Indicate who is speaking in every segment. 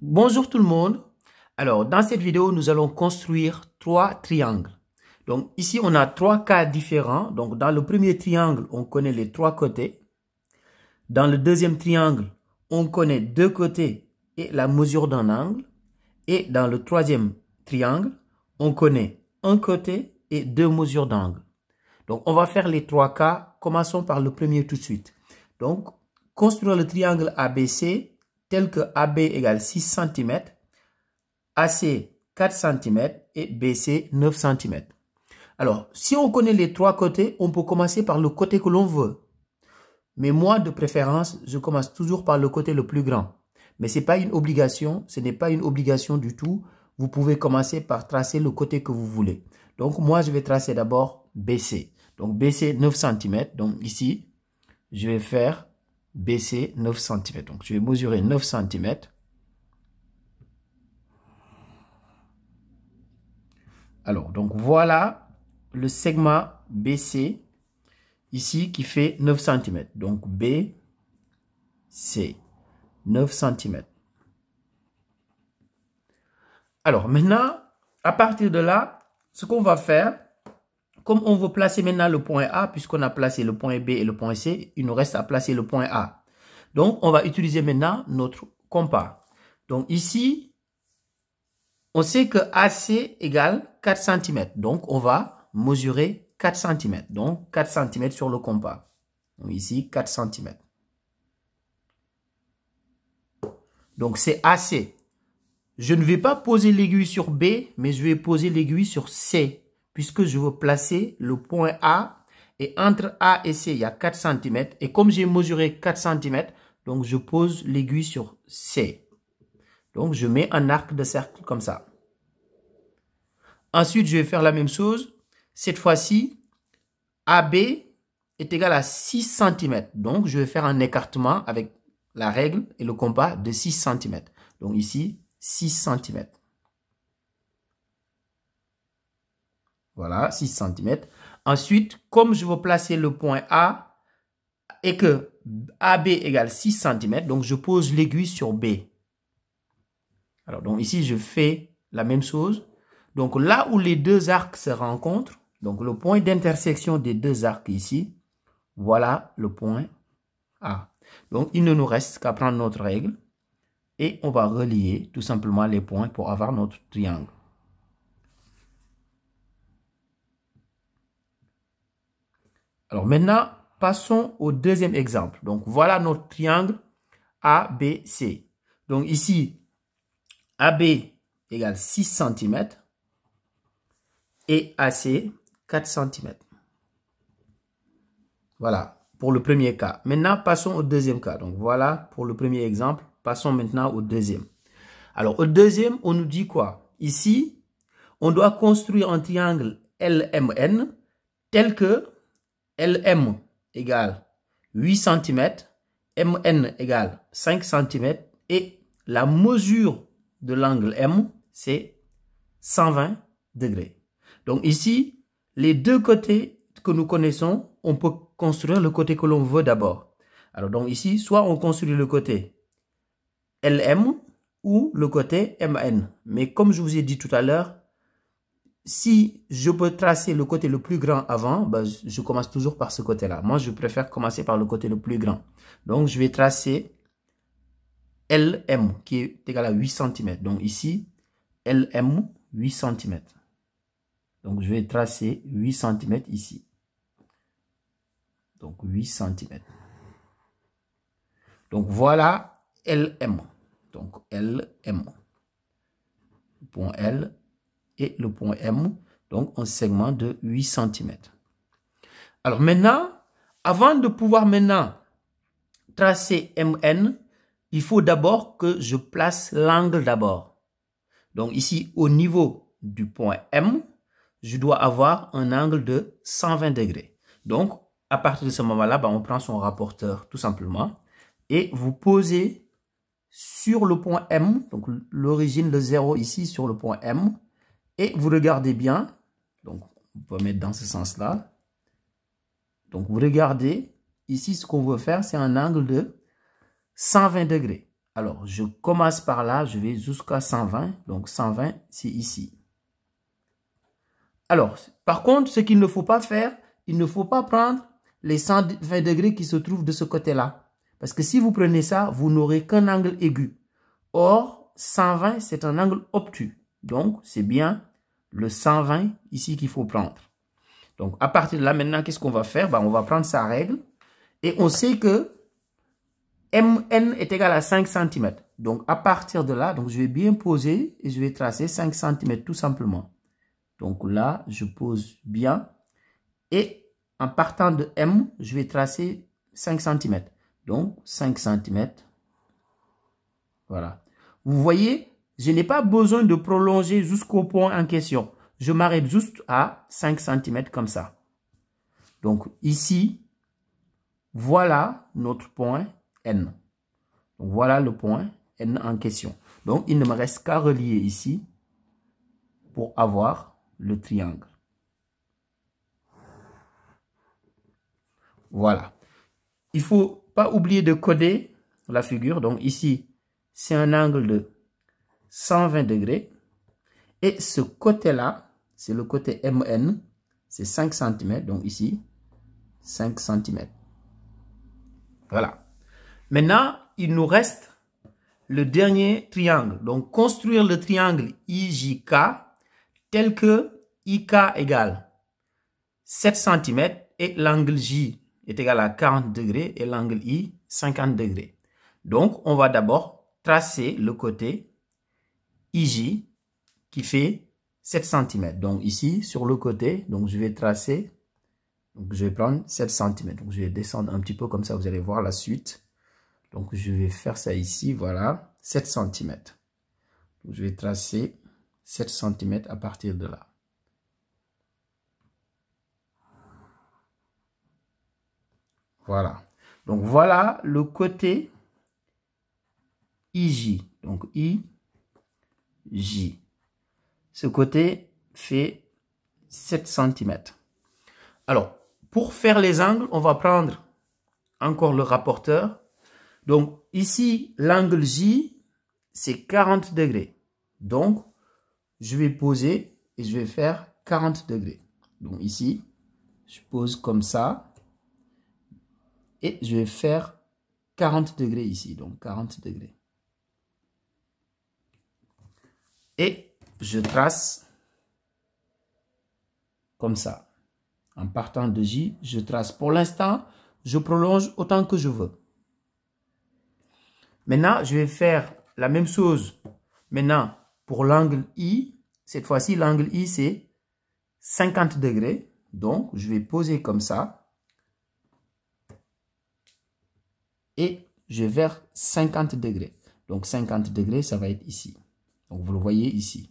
Speaker 1: Bonjour tout le monde. Alors, dans cette vidéo, nous allons construire trois triangles. Donc, ici, on a trois cas différents. Donc, dans le premier triangle, on connaît les trois côtés. Dans le deuxième triangle, on connaît deux côtés et la mesure d'un angle. Et dans le troisième triangle, on connaît un côté et deux mesures d'angle. Donc, on va faire les trois cas. Commençons par le premier tout de suite. Donc, construire le triangle ABC tel que AB égale 6 cm, AC 4 cm et BC 9 cm. Alors, si on connaît les trois côtés, on peut commencer par le côté que l'on veut. Mais moi, de préférence, je commence toujours par le côté le plus grand. Mais ce n'est pas une obligation, ce n'est pas une obligation du tout. Vous pouvez commencer par tracer le côté que vous voulez. Donc, moi, je vais tracer d'abord BC. Donc, BC 9 cm. Donc, ici, je vais faire BC 9 cm. Donc, je vais mesurer 9 cm. Alors, donc, voilà le segment BC ici qui fait 9 cm. Donc, BC 9 cm. Alors, maintenant, à partir de là, ce qu'on va faire, comme on veut placer maintenant le point A, puisqu'on a placé le point B et le point C, il nous reste à placer le point A. Donc, on va utiliser maintenant notre compas. Donc, ici, on sait que AC égale 4 cm. Donc, on va mesurer 4 cm. Donc, 4 cm sur le compas. Donc, ici, 4 cm. Donc, c'est AC. Je ne vais pas poser l'aiguille sur B, mais je vais poser l'aiguille sur C, puisque je veux placer le point A. Et entre A et C, il y a 4 cm. Et comme j'ai mesuré 4 cm, donc je pose l'aiguille sur C. Donc, je mets un arc de cercle comme ça. Ensuite, je vais faire la même chose. Cette fois-ci, AB est égal à 6 cm. Donc, je vais faire un écartement avec la règle et le compas de 6 cm. Donc, ici, 6 cm. Voilà, 6 cm. Ensuite, comme je veux placer le point A et que AB égale 6 cm, donc je pose l'aiguille sur B. Alors, donc ici, je fais la même chose. Donc, là où les deux arcs se rencontrent, donc le point d'intersection des deux arcs ici, voilà le point A. Donc, il ne nous reste qu'à prendre notre règle et on va relier tout simplement les points pour avoir notre triangle. Alors maintenant, passons au deuxième exemple. Donc, voilà notre triangle ABC. Donc ici, AB égale 6 cm et AC 4 cm. Voilà pour le premier cas. Maintenant, passons au deuxième cas. Donc voilà pour le premier exemple. Passons maintenant au deuxième. Alors au deuxième, on nous dit quoi? Ici, on doit construire un triangle LMN tel que LM égale 8 cm, MN égale 5 cm et la mesure de l'angle M, c'est 120 degrés. Donc ici, les deux côtés que nous connaissons, on peut construire le côté que l'on veut d'abord. Alors donc ici, soit on construit le côté LM ou le côté MN. Mais comme je vous ai dit tout à l'heure, si je peux tracer le côté le plus grand avant, ben je commence toujours par ce côté-là. Moi, je préfère commencer par le côté le plus grand. Donc, je vais tracer LM qui est égal à 8 cm. Donc ici, LM 8 cm. Donc, je vais tracer 8 cm ici. Donc, 8 cm. Donc, voilà LM. Donc, LM. Le point L et le point M. Donc, un segment de 8 cm. Alors, maintenant, avant de pouvoir maintenant tracer MN, il faut d'abord que je place l'angle d'abord. Donc, ici, au niveau du point M, je dois avoir un angle de 120 degrés. Donc, à partir de ce moment-là, ben, on prend son rapporteur tout simplement et vous posez sur le point M, donc l'origine, le 0 ici sur le point M, et vous regardez bien. Donc, on peut mettre dans ce sens-là. Donc, vous regardez ici, ce qu'on veut faire, c'est un angle de 120 degrés. Alors, je commence par là, je vais jusqu'à 120. Donc, 120, c'est ici. Alors, par contre, ce qu'il ne faut pas faire, il ne faut pas prendre les 120 degrés qui se trouvent de ce côté-là. Parce que si vous prenez ça, vous n'aurez qu'un angle aigu. Or, 120, c'est un angle obtus. Donc, c'est bien le 120 ici qu'il faut prendre. Donc, à partir de là, maintenant, qu'est-ce qu'on va faire? On va prendre sa règle. Et on sait que MN est égal à 5 cm. Donc, à partir de là, donc, je vais bien poser et je vais tracer 5 cm tout simplement. Donc là, je pose bien. Et en partant de M, je vais tracer 5 cm. Donc, 5 cm. Voilà. Vous voyez, je n'ai pas besoin de prolonger jusqu'au point en question. Je m'arrête juste à 5 cm comme ça. Donc, ici, voilà notre point N. Donc, voilà le point N en question. Donc, il ne me reste qu'à relier ici pour avoir le triangle. Voilà. Il ne faut pas oublier de coder la figure. Donc ici, c'est un angle de 120 degrés. Et ce côté-là, c'est le côté MN. C'est 5 cm. Donc ici, 5 cm. Voilà. Maintenant, il nous reste le dernier triangle. Donc, construire le triangle IJK tel que IK égale 7 cm et l'angle J est égal à 40 degrés et l'angle I 50 degrés. Donc, on va d'abord tracer le côté IJ qui fait 7 cm. Donc, ici, sur le côté, donc je vais tracer, donc je vais prendre 7 cm. Donc, je vais descendre un petit peu comme ça, vous allez voir la suite. Donc, je vais faire ça ici, voilà, 7 cm. Donc, je vais tracer 7 cm à partir de là. Voilà. Donc, voilà le côté IJ. Donc, IJ. Ce côté fait 7 cm. Alors, pour faire les angles, on va prendre encore le rapporteur. Donc, ici, l'angle J, c'est 40 degrés. Donc, je vais poser et je vais faire 40 degrés. Donc, ici, je pose comme ça. Et je vais faire 40 degrés ici. Donc, 40 degrés. Et je trace comme ça. En partant de J, je trace. Pour l'instant, je prolonge autant que je veux. Maintenant, je vais faire la même chose. Maintenant, pour l'angle I, cette fois-ci, l'angle I, c'est 50 degrés. Donc, je vais poser comme ça. Et je vais vers 50 degrés. Donc, 50 degrés, ça va être ici. Donc, vous le voyez ici.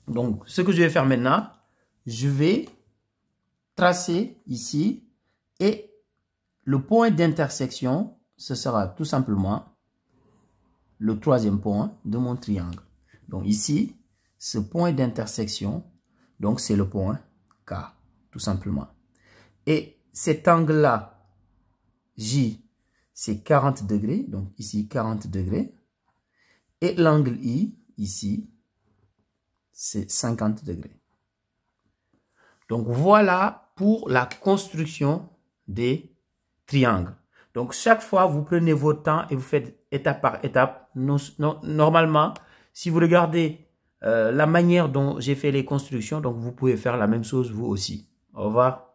Speaker 1: Donc, ce que je vais faire maintenant, je vais tracer ici. Et le point d'intersection, ce sera tout simplement le troisième point de mon triangle. Donc, ici, ce point d'intersection, donc c'est le point K, tout simplement. Et cet angle-là, J, c'est 40 degrés. Donc, ici, 40 degrés. Et l'angle I, ici, c'est 50 degrés. Donc, voilà pour la construction des triangles. Donc, chaque fois, vous prenez votre temps et vous faites étape par étape. Normalement, si vous regardez la manière dont j'ai fait les constructions, donc vous pouvez faire la même chose vous aussi. Au revoir.